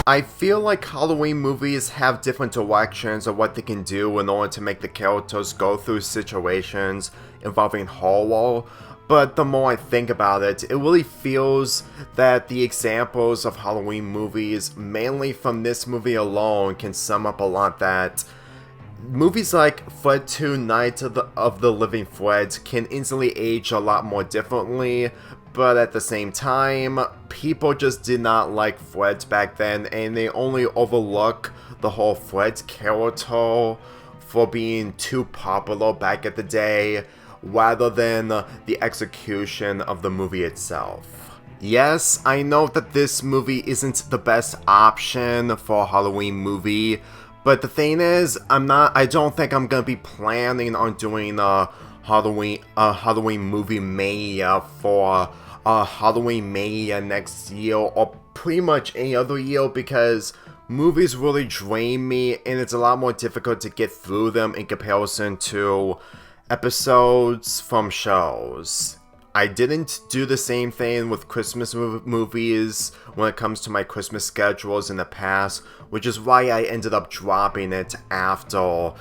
I feel like Halloween movies have different directions of what they can do in order to make the characters go through situations involving horror, but the more I think about it, it really feels that the examples of Halloween movies, mainly from this movie alone, can sum up a lot that movies like Fred 2 Night of the Living Fred can instantly age a lot more differently, but at the same time, people just did not like Fred back then, and they only overlook the whole Fred character for being too popular back at the day, rather than the execution of the movie itself. Yes, I know that this movie isn't the best option for a Halloween movie, but the thing is, I don't think I'm gonna be planning on doing a Halloween movie mania for Halloween Mania next year, or pretty much any other year, because movies really drain me and it's a lot more difficult to get through them in comparison to episodes from shows. I didn't do the same thing with Christmas movies when it comes to my Christmas schedules in the past, which is why I ended up dropping it after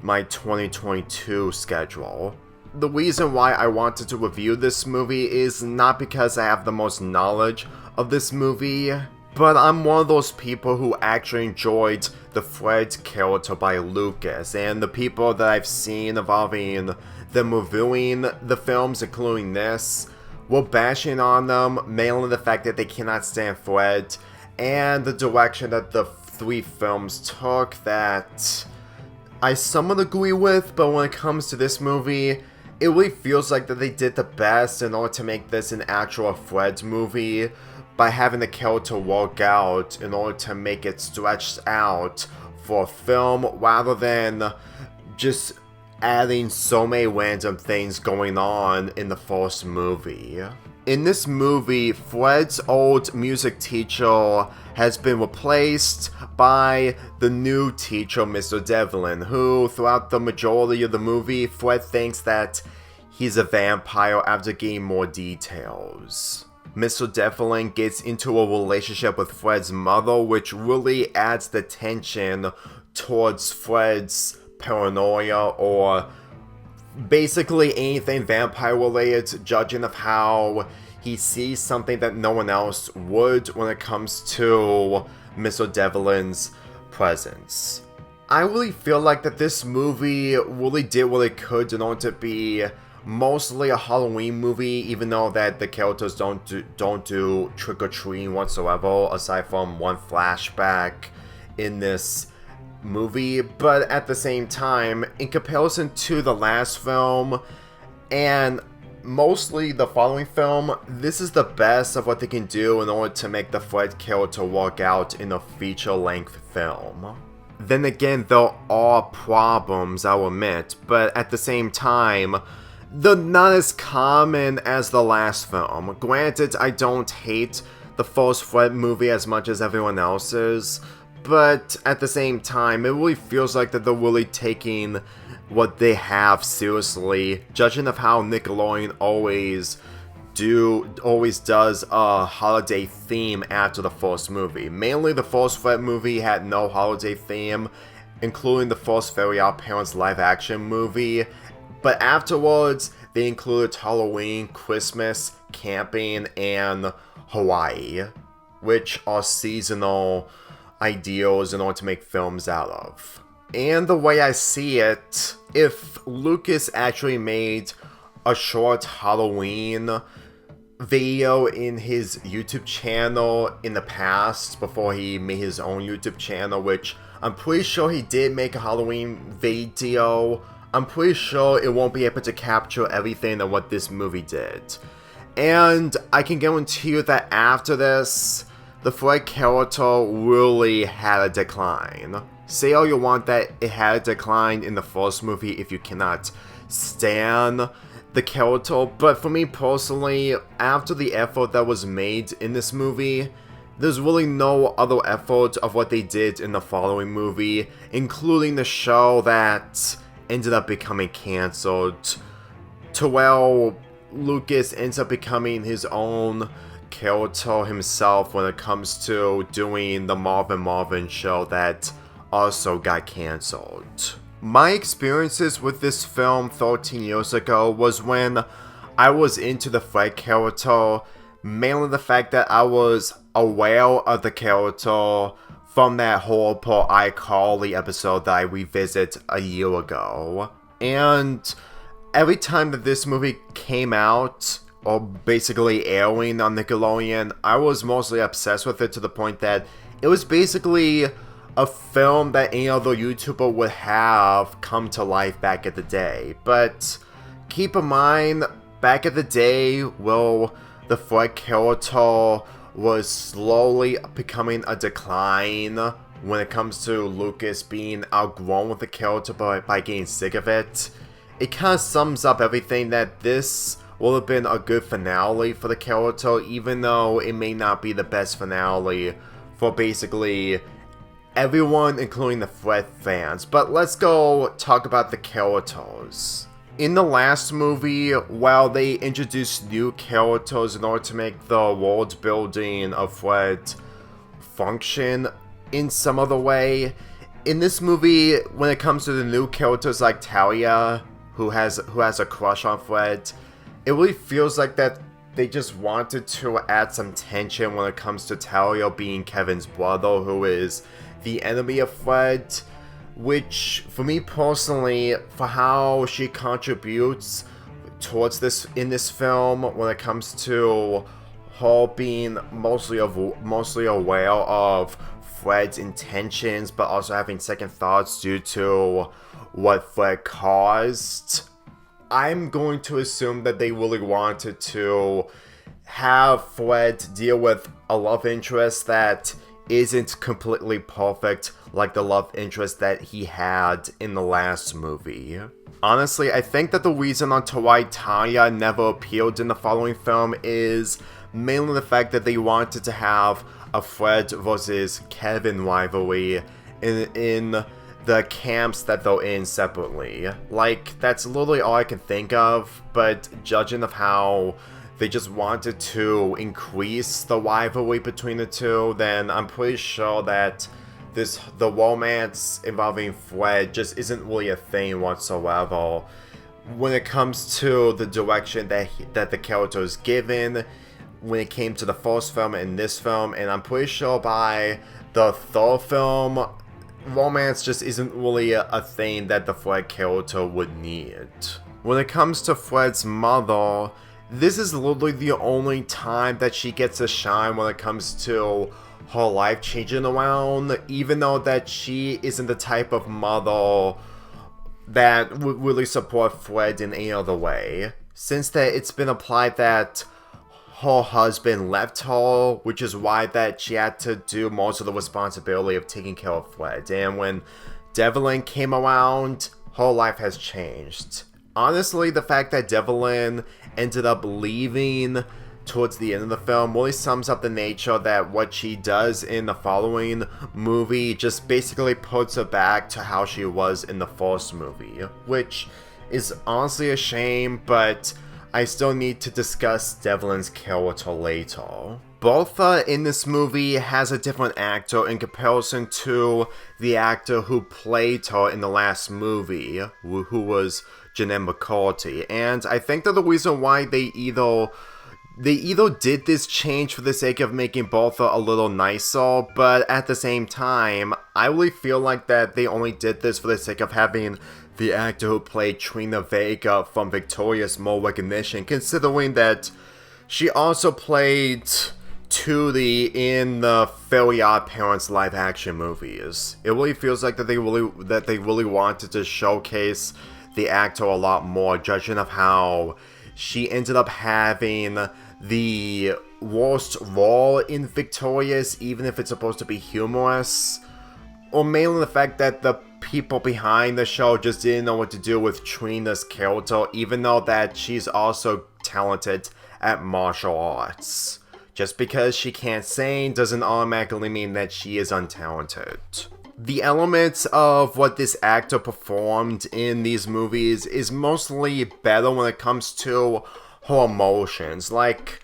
my 2022 schedule. The reason why I wanted to review this movie is not because I have the most knowledge of this movie, but I'm one of those people who actually enjoyed the Fred character by Lucas, and the people that I've seen involving them reviewing the films, including this, were bashing on them, mainly the fact that they cannot stand Fred, and the direction that the three films took that I somewhat agree with, but when it comes to this movie, it really feels like that they did the best in order to make this an actual Fred movie by having the character work out in order to make it stretched out for a film rather than just adding so many random things going on in the first movie. In this movie, Fred's old music teacher has been replaced by the new teacher, Mr. Devlin, who, throughout the majority of the movie, Fred thinks that he's a vampire after getting more details. Mr. Devlin gets into a relationship with Fred's mother, which really adds the tension towards Fred's paranoia, or basically anything vampire related, judging of how he sees something that no one else would when it comes to Mr. Devlin's presence. I really feel like that this movie really did what it could in order to be mostly a Halloween movie, even though that the characters don't do trick-or-treating whatsoever, aside from one flashback in this movie. But at the same time, in comparison to the last film and mostly the following film, this is the best of what they can do in order to make the Fred character work out in a feature-length film. Then again, there are problems, I'll admit, but at the same time, they're not as common as the last film. Granted, I don't hate the first Fred movie as much as everyone else's, but at the same time, it really feels like that they're really taking what they have seriously, judging of how Nickelodeon always does a holiday theme after the first movie. Mainly the first Fred movie had no holiday theme, including the first Fairly Odd Parents live-action movie, but afterwards, they included Halloween, Christmas, camping, and Hawaii, which are seasonal ideals in order to make films out of. And the way I see it, if Lucas actually made a short Halloween video in his YouTube channel in the past, before he made his own YouTube channel, which I'm pretty sure he did make a Halloween video, I'm pretty sure it won't be able to capture everything of what this movie did. And I can guarantee you that after this, the Fred character really had a decline. Say all you want that it had a decline in the first movie if you cannot stand the character, but for me personally, after the effort that was made in this movie, there's really no other effort of what they did in the following movie, including the show that ended up becoming cancelled, to where Lucas ends up becoming his own Kyoto himself when it comes to doing the Marvin show that also got cancelled. My experiences with this film 13 years ago was when I was into the Fred character, mainly the fact that I was aware of the character from that horrible iCarly episode that I revisit a year ago. And every time that this movie came out, or basically airing on Nickelodeon, I was mostly obsessed with it to the point that it was basically a film that any other YouTuber would have come to life back in the day. But keep in mind, back in the day, well, the Fred character was slowly becoming a decline when it comes to Lucas being outgrown with the character by getting sick of it. It kind of sums up everything that this would have been a good finale for the character, even though it may not be the best finale for basically everyone, including the Fred fans. But let's go talk about the characters. In the last movie, while they introduced new characters in order to make the world building of Fred function in some other way, in this movie, when it comes to the new characters like Talia, who has a crush on Fred, it really feels like that they just wanted to add some tension when it comes to Talia being Kevin's brother, who is the enemy of Fred, which, for me personally, for how she contributes towards this in this film, when it comes to her being mostly aware of Fred's intentions, but also having second thoughts due to what Fred caused, I'm going to assume that they really wanted to have Fred deal with a love interest that isn't completely perfect like the love interest that he had in the last movie. Honestly, I think that the reason onto why Talia never appeared in the following film is mainly the fact that they wanted to have a Fred versus Kevin rivalry in the camps that they're in separately. Like, that's literally all I can think of, but judging of how they just wanted to increase the rivalry between the two, then I'm pretty sure that the romance involving Fred just isn't really a thing whatsoever when it comes to the direction that the character is given when it came to the first film and this film, and I'm pretty sure by the third film, romance just isn't really a thing that the Fred character would need. When it comes to Fred's mother, this is literally the only time that she gets to shine when it comes to her life changing around, even though that she isn't the type of mother that would really support Fred in any other way. Since that it's been implied that her husband left her, which is why that she had to do most of the responsibility of taking care of Fred. And when Devlin came around, her life has changed. Honestly, the fact that Devlin ended up leaving towards the end of the film really sums up the nature that what she does in the following movie just basically puts her back to how she was in the first movie, which is honestly a shame, but I still need to discuss Devlin's character later. Bertha in this movie has a different actor in comparison to the actor who played her in the last movie, who was Jennette McCarty, and I think that the reason why they either did this change for the sake of making Bertha a little nicer, but at the same time, I really feel like that they only did this for the sake of having the actor who played Trina Vega from Victorious more recognition, considering that she also played Tootie in the Fairly Odd Parents live action movies. It really feels like that they really wanted to showcase the actor a lot more, judging of how she ended up having the worst role in Victorious, even if it's supposed to be humorous, or mainly the fact that the people behind the show just didn't know what to do with Trina's character, even though that she's also talented at martial arts. Just because she can't sing doesn't automatically mean that she is untalented. The elements of what this actor performed in these movies is mostly better when it comes to her emotions. Like,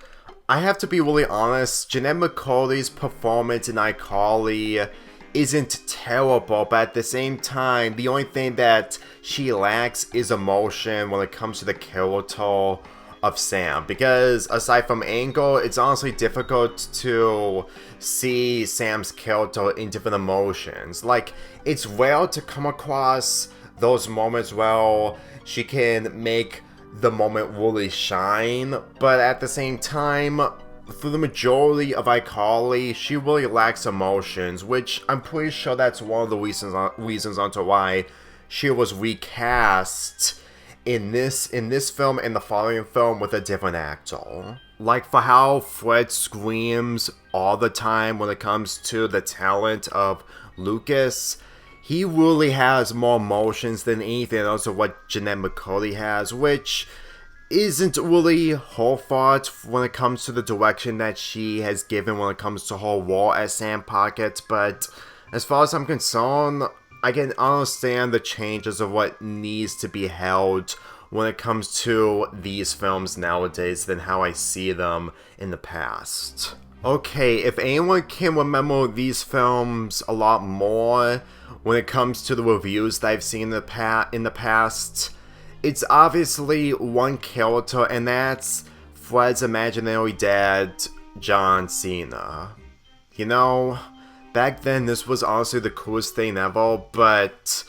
I have to be really honest, Jennette McCurdy's performance in iCarly isn't terrible, but at the same time, the only thing that she lacks is emotion when it comes to the character of Sam. Because aside from Angle, it's honestly difficult to see Sam's character in different emotions. Like, it's rare to come across those moments where she can make the moment really shine, but at the same time, for the majority of iCarly, she really lacks emotions, which I'm pretty sure that's one of the reasons onto why she was recast in this film and the following film with a different actor. Like, for how Fred screams all the time when it comes to the talent of Lucas, he really has more emotions than anything else of what Jennette McCurdy has, which isn't really her fault when it comes to the direction that she has given when it comes to her role as Sam Pocket, but as far as I'm concerned, I can understand the changes of what needs to be held when it comes to these films nowadays than how I see them in the past. Okay, if anyone can remember these films a lot more when it comes to the reviews that I've seen in the past, it's obviously one character, and that's Fred's imaginary dad, John Cena. You know, back then this was honestly the coolest thing ever, but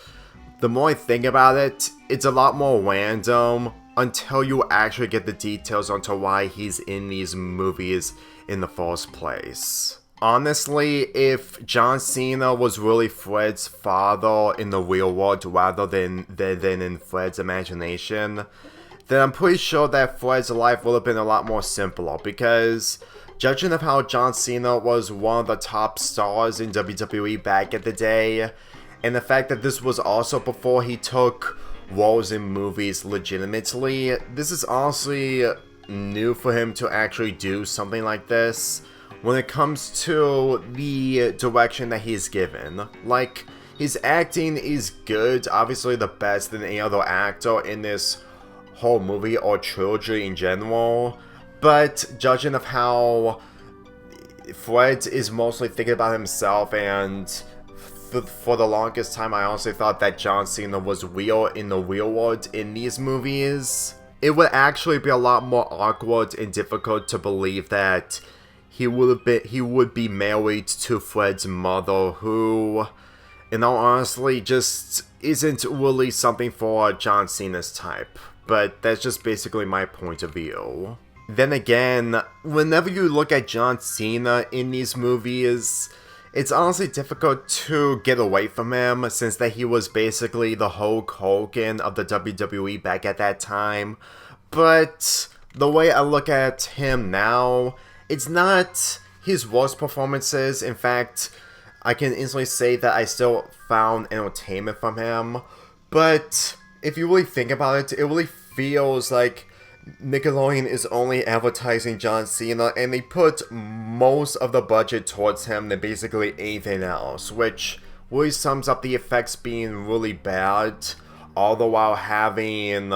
the more I think about it, it's a lot more random until you actually get the details onto why he's in these movies in the first place. Honestly, if John Cena was really Fred's father in the real world rather than in Fred's imagination, then I'm pretty sure that Fred's life would have been a lot more simpler, because judging of how John Cena was one of the top stars in WWE back in the day, and the fact that this was also before he took roles in movies legitimately, this is honestly new for him to actually do something like this. When it comes to the direction that he's given, like, his acting is good, obviously the best than any other actor in this whole movie or trilogy in general, but judging of how Fred is mostly thinking about himself, and for the longest time I honestly thought that John Cena was real in the real world in these movies, it would actually be a lot more awkward and difficult to believe that he would be married to Fred's mother, who, in all honesty, just isn't really something for John Cena's type. But that's just basically my point of view. Then again, whenever you look at John Cena in these movies, it's honestly difficult to get away from him, since that he was basically the Hulk Hogan of the WWE back at that time. But the way I look at him now, it's not his worst performances. In fact, I can instantly say that I still found entertainment from him. But if you really think about it, it really feels like Nickelodeon is only advertising John Cena, and they put most of the budget towards him than basically anything else, which really sums up the effects being really bad, all the while having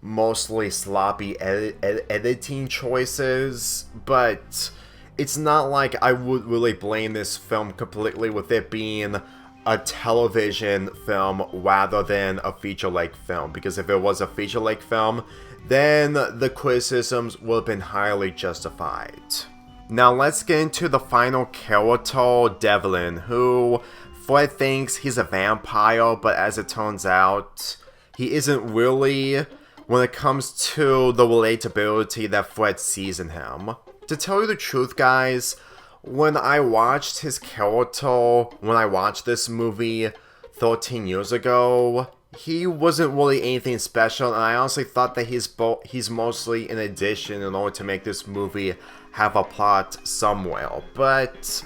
mostly sloppy editing choices. But it's not like I would really blame this film completely with it being a television film rather than a feature-length film, because if it was a feature-length film, then the criticisms would have been highly justified. Now let's get into the final character, Devlin, who Fred thinks he's a vampire, but as it turns out, he isn't really when it comes to the relatability that Fred sees in him. To tell you the truth, guys, when I watched his character, when I watched this movie 13 years ago, he wasn't really anything special, and I honestly thought that he's mostly an addition in order to make this movie have a plot somewhere. But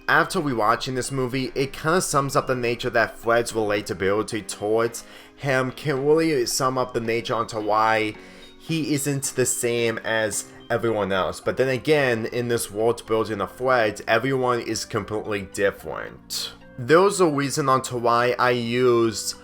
after rewatching this movie, it kind of sums up the nature that Fred's relatability towards him can really sum up the nature onto why he isn't the same as everyone else. But then again, in this world building of Fred, everyone is completely different. There's a reason onto why I used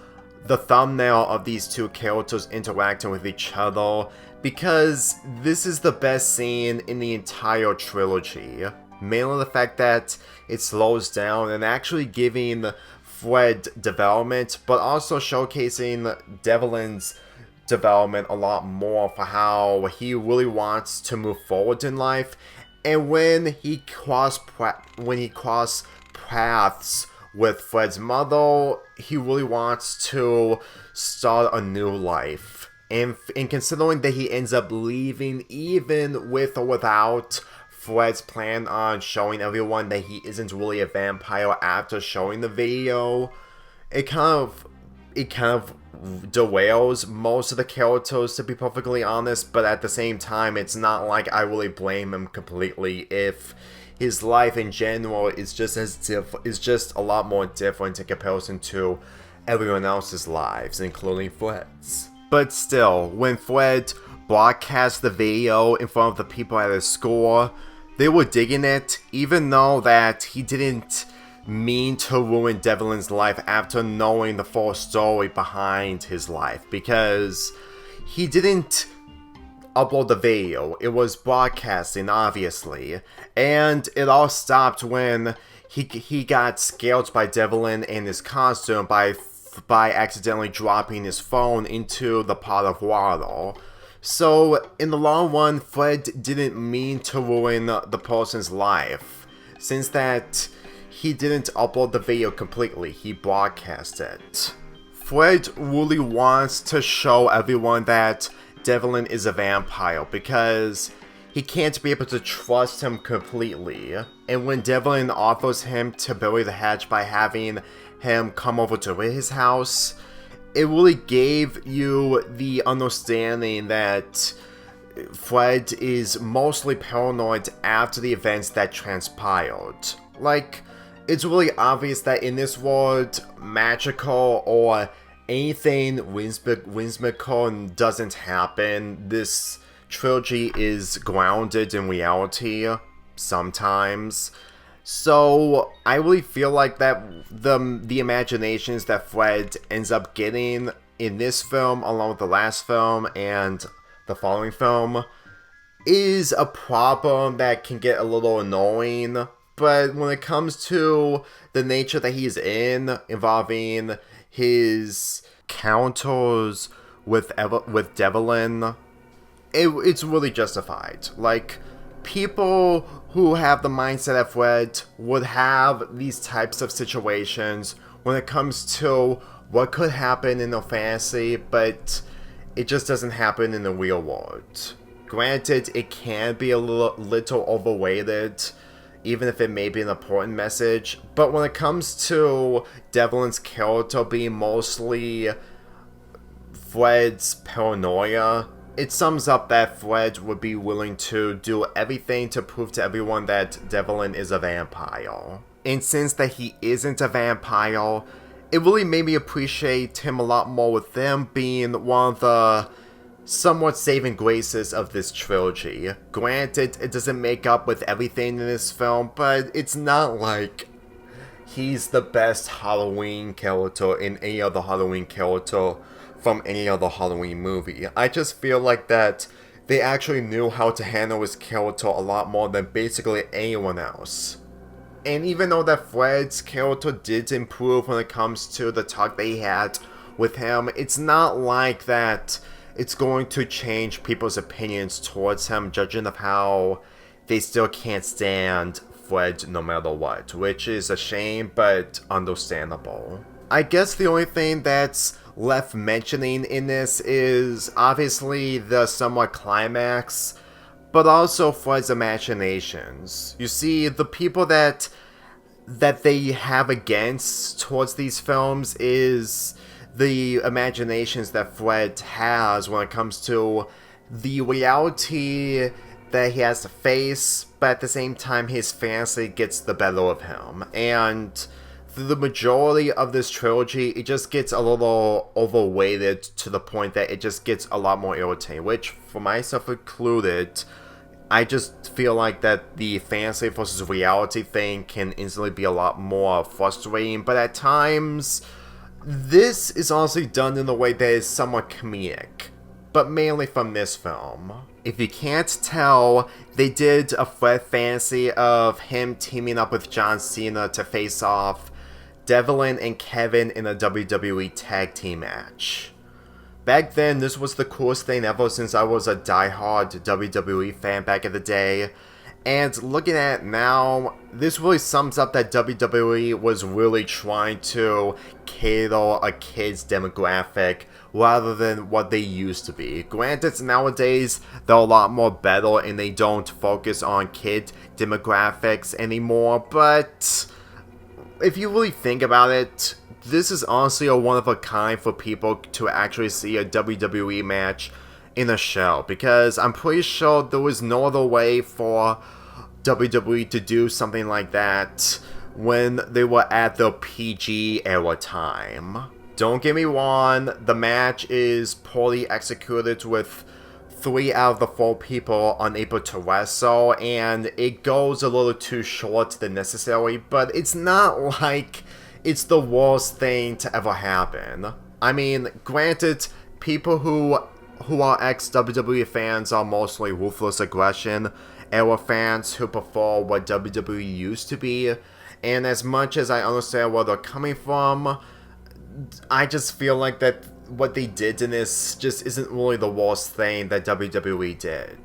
the thumbnail of these two characters interacting with each other, because this is the best scene in the entire trilogy. Mainly the fact that it slows down and actually giving Fred development, but also showcasing Devlin's development a lot more for how he really wants to move forward in life. And when he crossed paths with Fred's mother, he really wants to start a new life. And considering that he ends up leaving even with or without Fred's plan on showing everyone that he isn't really a vampire after showing the video, it kind of derails most of the characters, to be perfectly honest, but at the same time, it's not like I really blame him completely if his life in general is just a lot more different in comparison to everyone else's lives, including Fred's. But still, when Fred broadcast the video in front of the people at his school, they were digging it, even though that he didn't mean to ruin Devlin's life after knowing the full story behind his life, because he didn't upload the video. It was broadcasting, obviously, and it all stopped when he got scared by Devlin and his costume by accidentally dropping his phone into the pot of water. So, in the long run, Fred didn't mean to ruin the person's life, since that he didn't upload the video completely, he broadcast it. Fred really wants to show everyone that Devlin is a vampire, because he can't be able to trust him completely. And when Devlin offers him to bury the hatch by having him come over to his house, it really gave you the understanding that Fred is mostly paranoid after the events that transpired. Like, it's really obvious that in this world, magical or anything whimsical doesn't happen. This trilogy is grounded in reality sometimes. So I really feel like that the imaginations that Fred ends up getting in this film, along with the last film and the following film, is a problem that can get a little annoying. But when it comes to the nature that he's in, involving his counters with Devlin, it's really justified. Like, people who have the mindset of Fred would have these types of situations when it comes to what could happen in a fantasy, but it just doesn't happen in the real world. Granted, it can be a little overrated, even if it may be an important message, but when it comes to Devlin's character being mostly Fred's paranoia, it sums up that Fred would be willing to do everything to prove to everyone that Devlin is a vampire. And since that he isn't a vampire, it really made me appreciate him a lot more, with them being one of the somewhat saving graces of this trilogy. Granted, it doesn't make up with everything in this film, but it's not like he's the best Halloween character in any other Halloween character from any other Halloween movie. I just feel like that they actually knew how to handle his character a lot more than basically anyone else. And even though that Fred's character did improve when it comes to the talk they had with him, it's not like that it's going to change people's opinions towards him, judging of how they still can't stand Fred no matter what, which is a shame, but understandable. I guess the only thing that's left mentioning in this is obviously the somewhat climax, but also Fred's imaginations. You see, the people that they have against towards these films is the imaginations that Fred has when it comes to the reality that he has to face, but at the same time his fantasy gets the better of him. And through the majority of this trilogy, it just gets a little overweighted to the point that it just gets a lot more irritating, which, for myself included, I just feel like that the fantasy versus reality thing can instantly be a lot more frustrating, but at times This is honestly done in a way that is somewhat comedic, but mainly from this film. If you can't tell, they did a Fred fantasy of him teaming up with John Cena to face off Devlin and Kevin in a WWE tag team match. Back then, this was the coolest thing ever since I was a diehard WWE fan back in the day. And looking at it now, this really sums up that WWE was really trying to cater a kid's demographic rather than what they used to be. Granted, nowadays, they're a lot more better and they don't focus on kid demographics anymore, but if you really think about it, this is honestly a one-of-a-kind for people to actually see a WWE match in a show, because I'm pretty sure there was no other way for WWE to do something like that when they were at the PG era time. Don't get me wrong, the match is poorly executed with 3 out of the 4 people unable to wrestle, and it goes a little too short than necessary, but it's not like it's the worst thing to ever happen. I mean, granted, people who are ex-WWE fans are mostly Ruthless Aggression era fans who prefer what WWE used to be, and as much as I understand where they're coming from, I just feel like that what they did in this just isn't really the worst thing that WWE did.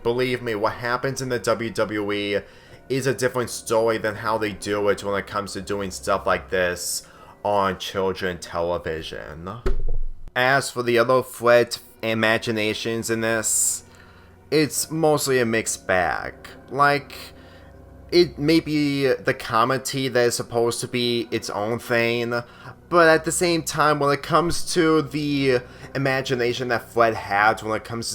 Believe me, what happens in the WWE is a different story than how they do it when it comes to doing stuff like this on children television. As for the other Fred imaginations in this, it's mostly a mixed bag. Like, it may be the comedy that is supposed to be its own thing, but at the same time, when it comes to the imagination that Fred had when it comes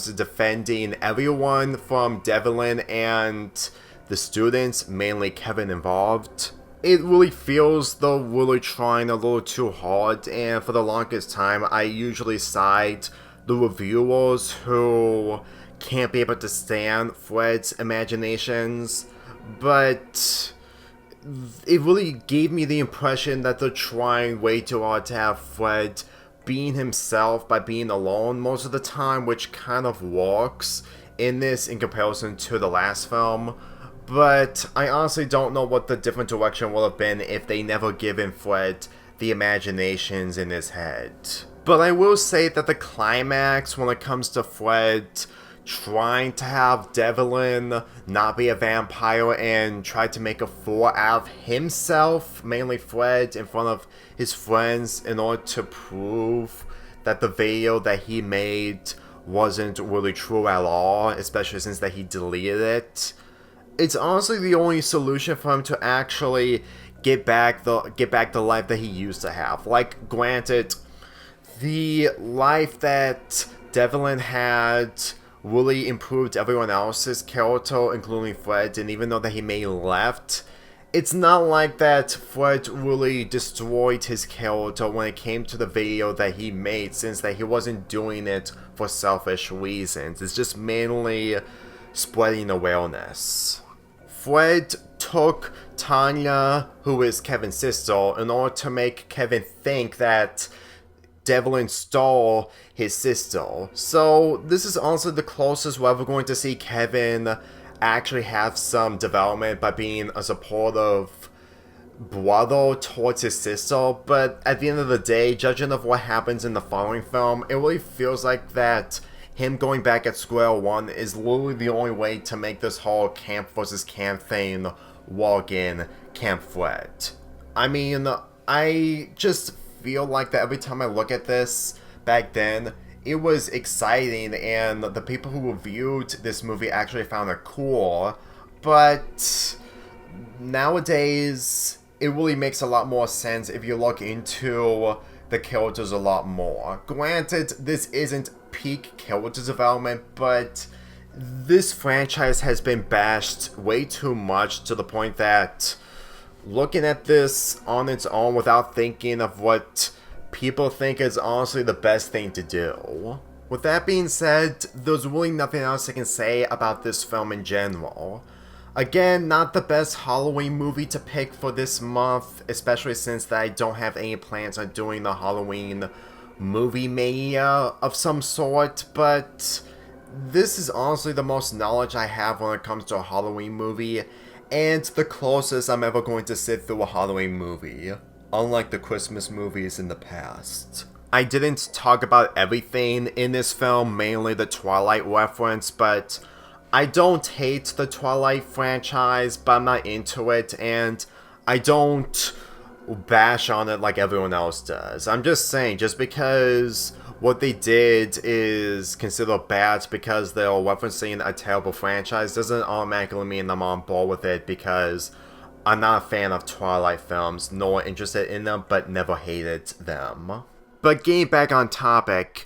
to defending everyone from Devlin and the students, mainly Kevin involved, it really feels they're really trying a little too hard, and for the longest time, I usually side the reviewers who can't be able to stand Fred's imaginations, but it really gave me the impression that they're trying way too hard to have Fred being himself by being alone most of the time, which kind of works in this in comparison to the last film. But I honestly don't know what the different direction would have been if they never given Fred the imaginations in his head. But I will say that the climax when it comes to Fred trying to have Devlin not be a vampire and try to make a fool out of himself, mainly Fred, in front of his friends in order to prove that the video that he made wasn't really true at all, especially since that he deleted it. It's honestly the only solution for him to actually get back the life that he used to have. Like, granted, the life that Devlin had really improved everyone else's character, including Fred, and even though that he may have left, it's not like that Fred really destroyed his character when it came to the video that he made, since that he wasn't doing it for selfish reasons. It's just mainly spreading awareness. Fred took Tanya, who is Kevin's sister, in order to make Kevin think that Devlin stole his sister. So this is also the closest we're ever going to see Kevin actually have some development by being a supportive brother towards his sister. But at the end of the day, judging of what happens in the following film, it really feels like that him going back at square one is literally the only way to make this whole camp versus camp thing work in Camp Fred. I mean, I just feel like that every time I look at this back then, it was exciting and the people who reviewed this movie actually found it cool, but nowadays it really makes a lot more sense if you look into the characters a lot more. Granted, this isn't peak character development, but this franchise has been bashed way too much to the point that looking at this on its own without thinking of what people think is honestly the best thing to do. With that being said, there's really nothing else I can say about this film in general. Again, not the best Halloween movie to pick for this month, especially since that I don't have any plans on doing the Halloween movie mania of some sort, but this is honestly the most knowledge I have when it comes to a Halloween movie, and the closest I'm ever going to sit through a Halloween movie, unlike the Christmas movies in the past. I didn't talk about everything in this film, mainly the Twilight reference, but I don't hate the Twilight franchise, but I'm not into it, and I don't bash on it like everyone else does. I'm just saying, just because what they did is considered bad because they're referencing a terrible franchise doesn't automatically mean I'm on board with it, because I'm not a fan of Twilight films, nor interested in them, but never hated them. But getting back on topic,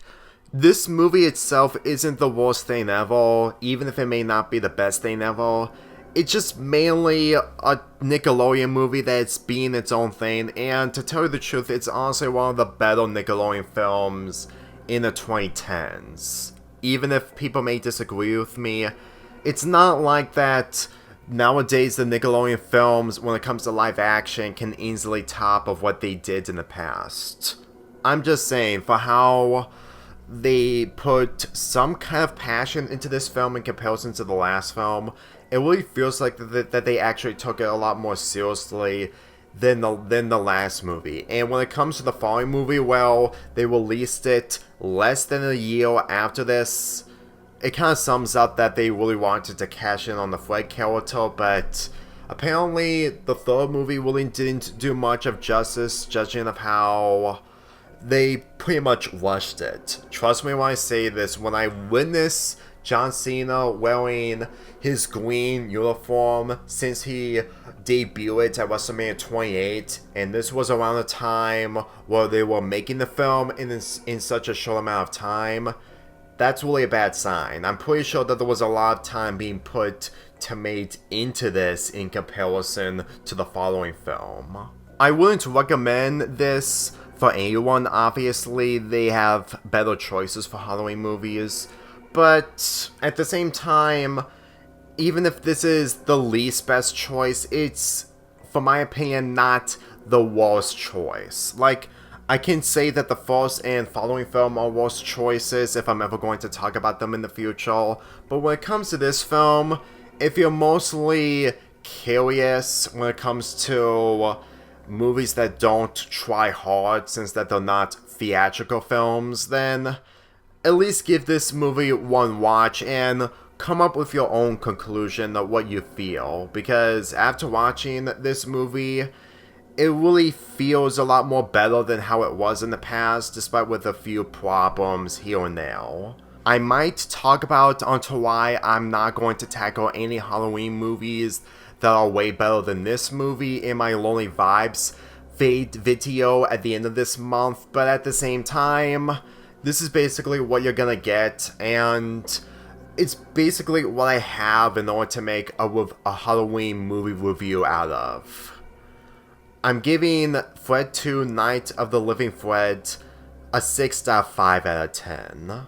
this movie itself isn't the worst thing ever, even if it may not be the best thing ever. It's just mainly a Nickelodeon movie that's being its own thing, and to tell you the truth, it's honestly one of the better Nickelodeon films in the 2010s. Even if people may disagree with me, it's not like that nowadays the Nickelodeon films, when it comes to live action, can easily top of what they did in the past. I'm just saying, for how they put some kind of passion into this film in comparison to the last film, it really feels like that they actually took it a lot more seriously than the last movie. And when it comes to the following movie, well, they released it less than a year after this. It kind of sums up that they really wanted to cash in on the Fred character, but apparently the third movie really didn't do much of justice, judging of how they pretty much rushed it. Trust me when I say this, when I witness John Cena wearing his green uniform since he debuted at WrestleMania 28, and this was around the time where they were making the film in such a short amount of time, that's really a bad sign. I'm pretty sure that there was a lot of time being put to made into this in comparison to the following film. I wouldn't recommend this for anyone. Obviously, they have better choices for Halloween movies, but at the same time, even if this is the least best choice, it's, for my opinion, not the worst choice. Like, I can say that the first and following film are worst choices if I'm ever going to talk about them in the future, but when it comes to this film, if you're mostly curious when it comes to movies that don't try hard since that they're not theatrical films, then at least give this movie one watch and come up with your own conclusion of what you feel, because after watching this movie, it really feels a lot more better than how it was in the past, despite with a few problems here and there. I might talk about onto why I'm not going to tackle any Halloween movies that are way better than this movie in my Lonely Vibes Fade video at the end of this month, but at the same time, this is basically what you're gonna get, and it's basically what I have in order to make a Halloween movie review out of. I'm giving Fred 2 Night of the Living Fred a 6.5 out of 10.